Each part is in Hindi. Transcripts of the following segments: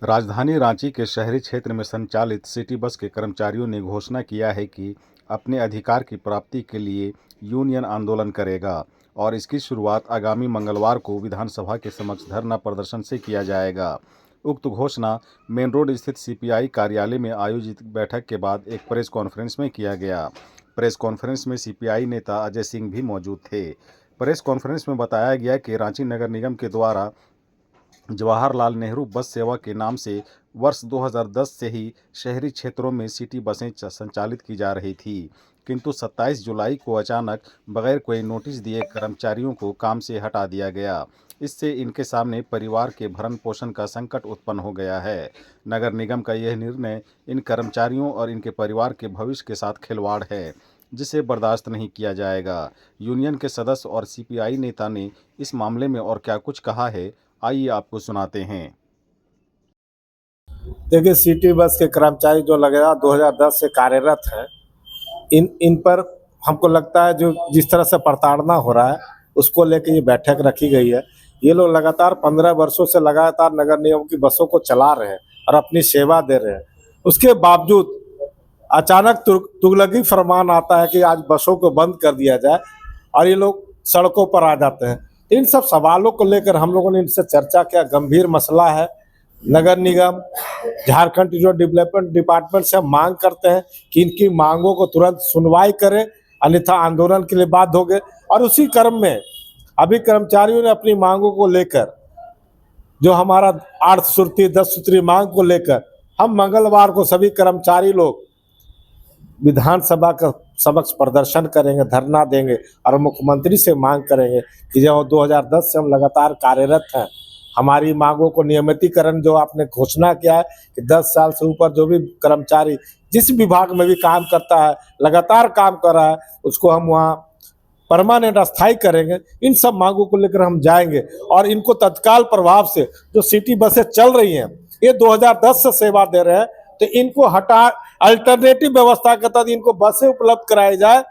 राजधानी रांची के शहरी क्षेत्र में संचालित सिटी बस के कर्मचारियों ने घोषणा किया है कि अपने अधिकार की प्राप्ति के लिए यूनियन आंदोलन करेगा और इसकी शुरुआत आगामी मंगलवार को विधानसभा के समक्ष धरना प्रदर्शन से किया जाएगा। उक्त घोषणा मेन रोड स्थित सीपीआई कार्यालय में आयोजित बैठक के बाद एक प्रेस कॉन्फ्रेंस में किया गया। प्रेस कॉन्फ्रेंस में सीपीआई नेता अजय सिंह भी मौजूद थे। प्रेस कॉन्फ्रेंस में बताया गया कि रांची नगर निगम के द्वारा जवाहरलाल नेहरू बस सेवा के नाम से वर्ष 2010 से ही शहरी क्षेत्रों में सिटी बसें संचालित की जा रही थी, किंतु 27 जुलाई को अचानक बगैर कोई नोटिस दिए कर्मचारियों को काम से हटा दिया गया। इससे इनके सामने परिवार के भरण पोषण का संकट उत्पन्न हो गया है। नगर निगम का यह निर्णय इन कर्मचारियों और इनके परिवार के भविष्य के साथ खिलवाड़ है, जिसे बर्दाश्त नहीं किया जाएगा। यूनियन के सदस्य और सीपीआई नेता ने इस मामले में और क्या कुछ कहा है, आइए आपको सुनाते हैं। देखिए, सिटी बस के कर्मचारी जो लगातार 2010 से कार्यरत हैं, इन पर हमको लगता है जो जिस तरह से प्रताड़ना हो रहा है उसको लेकर ये बैठक रखी गई है। ये लोग लगातार 15 वर्षों से लगातार नगर निगम की बसों को चला रहे हैं और अपनी सेवा दे रहे हैं। उसके बावजूद अचानक तुगलकी फरमान आता है कि आज बसों को बंद कर दिया जाए और ये लोग सड़कों पर आ जाते हैं। इन सब सवालों को लेकर हम लोगों ने इनसे चर्चा किया। गंभीर मसला है। नगर निगम झारखंड जो डेवलपमेंट डिपार्टमेंट से हम मांग करते हैं कि इनकी मांगों को तुरंत सुनवाई करें, अन्यथा आंदोलन के लिए बाध्य होंगे। और उसी क्रम में अभी कर्मचारियों ने अपनी मांगों को लेकर, जो हमारा 8 सूत्री 10 सूत्री मांग को लेकर, हम मंगलवार को सभी कर्मचारी लोग विधानसभा का समक्ष प्रदर्शन करेंगे, धरना देंगे और मुख्यमंत्री से मांग करेंगे कि जब 2010 से हम लगातार कार्यरत हैं, हमारी मांगों को नियमितीकरण जो आपने घोषणा किया है कि 10 साल से ऊपर जो भी कर्मचारी जिस विभाग में भी काम करता है, लगातार काम कर रहा है, उसको हम वहाँ परमानेंट अस्थायी करेंगे। इन सब मांगों को लेकर हम जाएंगे और इनको तत्काल प्रभाव से जो सिटी बसें चल रही हैं, ये 2010 से सेवा दे रहे हैं, तो इनको हटा अल्टरनेटिव व्यवस्था के तहत इनको बसें उपलब्ध कराई जाए।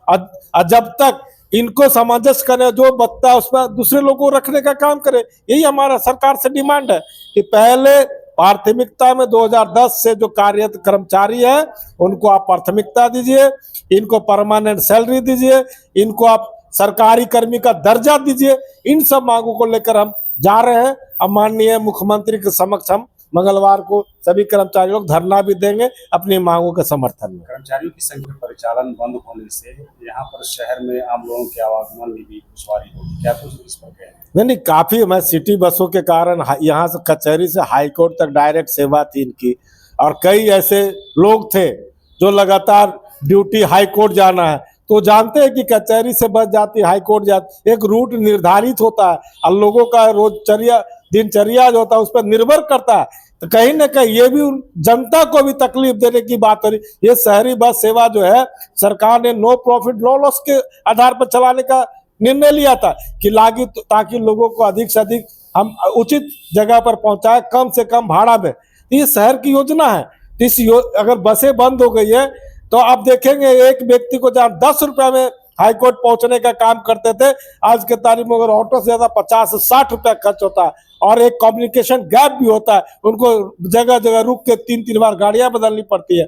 और जब तक इनको सामंजस्य करने जो बचता है उसमें दूसरे लोगों को रखने का काम करे। यही हमारा सरकार से डिमांड है कि पहले प्राथमिकता में 2010 से जो कार्यरत कर्मचारी है उनको आप प्राथमिकता दीजिए, इनको परमानेंट सैलरी दीजिए, इनको आप सरकारी कर्मी का दर्जा दीजिए। इन सब मांगों को लेकर हम जा रहे हैं। अब माननीय मुख्यमंत्री के समक्ष हम मंगलवार को सभी कर्मचारी लोग धरना भी देंगे अपनी मांगों के समर्थन में। कर्मचारियों की संख्या परिचालन बंद होने से यहाँ पर शहर में आम लोगों के आवागमन में भी दुश्वारी होगी, क्या कुछ इस पर कहें? नहीं, काफी मैं सिटी बसों के कारण यहाँ से कचहरी से हाई कोर्ट तक डायरेक्ट सेवा थी इनकी, और कई ऐसे लोग थे जो लगातार ड्यूटी हाई कोर्ट जाना है तो जानते हैं कि कचहरी से बस जाती, हाई कोर्ट जाती, एक रूट निर्धारित होता है और लोगों का रोजचर्या दिनचर्या जो होता है उस पर निर्भर करता है। तो कहीं ना कहीं ये भी जनता को भी तकलीफ देने की बात हो रही। ये शहरी बस सेवा जो है सरकार ने नो प्रॉफिट नो लॉस के आधार पर चलाने का निर्णय लिया था कि ताकि लोगों को अधिक से अधिक हम उचित जगह पर पहुंचाए कम से कम भाड़ा में। ये शहर की योजना है। अगर बसें बंद हो गई है तो आप देखेंगे एक व्यक्ति को जहाँ 10 रुपये में हाईकोर्ट पहुंचने का काम करते थे, आज के तारीख में अगर ऑटो से ज्यादा 50 से 60 रुपया खर्च होता है और एक कम्युनिकेशन गैप भी होता है, उनको जगह जगह रुक के 3-3 बार गाड़ियां बदलनी पड़ती है।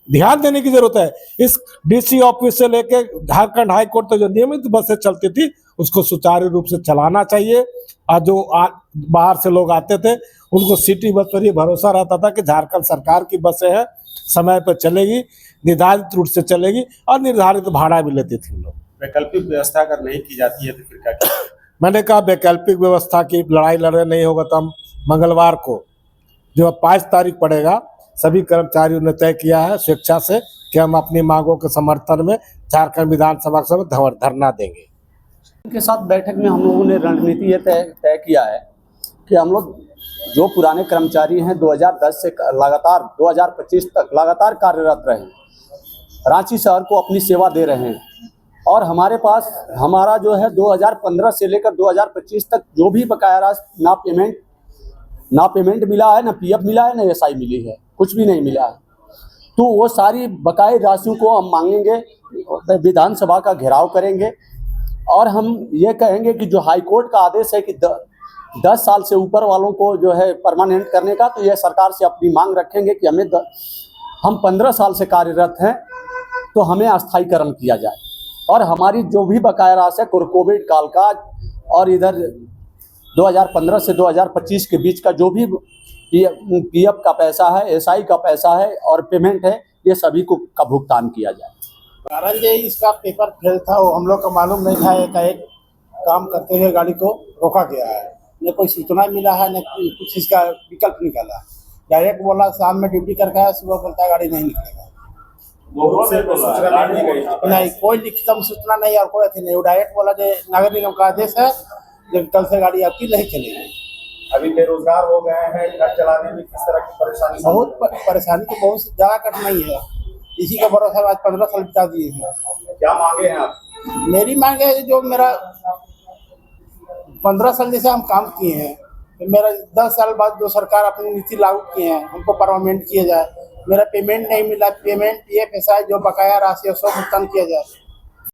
ध्यान देने की जरूरत है। इस डीसी ऑफिस से लेके झारखंड हाईकोर्ट तक जो नियमित बसें चलती थी उसको सुचारू रूप से चलाना चाहिए। और जो बाहर से लोग आते थे उनको सिटी बस पर ये भरोसा रहता था कि झारखंड सरकार की बसें हैं, समय पर चलेगी, निर्धारित रूट से चलेगी और निर्धारित भाड़ा भी लेते थे लोग। वैकल्पिक व्यवस्था अगर नहीं की जाती है तो फिर क्या करें? मैंने कहा वैकल्पिक व्यवस्था की लड़ाई लड़े नहीं होगा तो हम मंगलवार को जो 5 तारीख पड़ेगा, सभी कर्मचारियों ने तय किया है स्वेच्छा से कि हम अपनी मांगों के समर्थन में झारखंड विधानसभा से धरना देंगे। के साथ बैठक में हम लोगों ने रणनीति ये तय किया है कि हम लोग जो पुराने कर्मचारी हैं 2010 से लगातार 2025 तक लगातार कार्यरत रहे, रांची शहर को अपनी सेवा दे रहे हैं और हमारे पास हमारा जो है 2015 से लेकर 2025 तक जो भी बकाया राशि ना पेमेंट मिला है, ना पीएफ मिला है, ना एसआई मिली है, कुछ भी नहीं मिला है। तो वो सारी बकाया राशियों को हम मांगेंगे, विधानसभा का घेराव करेंगे और हम ये कहेंगे कि जो हाईकोर्ट का आदेश है कि 10 साल से ऊपर वालों को जो है परमानेंट करने का, तो यह सरकार से अपनी मांग रखेंगे कि हम 15 साल से कार्यरत हैं तो हमें अस्थायीकरण किया जाए, और हमारी जो भी बकाया राशि है कोविड काल का और इधर 2015 से 2025 के बीच का जो भी पीएफ का पैसा है, एसआई का पैसा है और पेमेंट है, ये सभी को का भुगतान किया जाए। कारण ये इसका पेपर फेल था, वो हम लोग को मालूम नहीं था। एक काम करते हुए गाड़ी को रोका गया है, न कोई सूचना मिला है, न कुछ इसका विकल्प निकाला। डायरेक्ट बोला शाम में ड्यूटी करके आया, सुबह बोलता है गाड़ी नहीं निकलेगा। नहीं, कोई लिखित सूचना नहीं और कोई अथी नहीं। वो डायरेक्ट बोला कि नगर निगम का आदेश है जो कल से गाड़ी आपकी नहीं चलेगी। अभी बेरोजगार हो गए हैं, घर चलाने में किस तरह की परेशानी? बहुत परेशानी तो बहुत ज़्यादा कठिनाई है। इसी का भरोसा आज 15 साल बिता दिए हैं। क्या मांगे हैं आप? मेरी मांग है जो मेरा 15 साल जैसे हम काम किए हैं, तो मेरा 10 साल बाद जो सरकार अपनी नीति लागू किए हैं उनको परमानेंट किया जाए। मेरा पेमेंट नहीं मिला, पेमेंट ये पैसा जो बकाया राशि है उसको भुगतान किया जाए।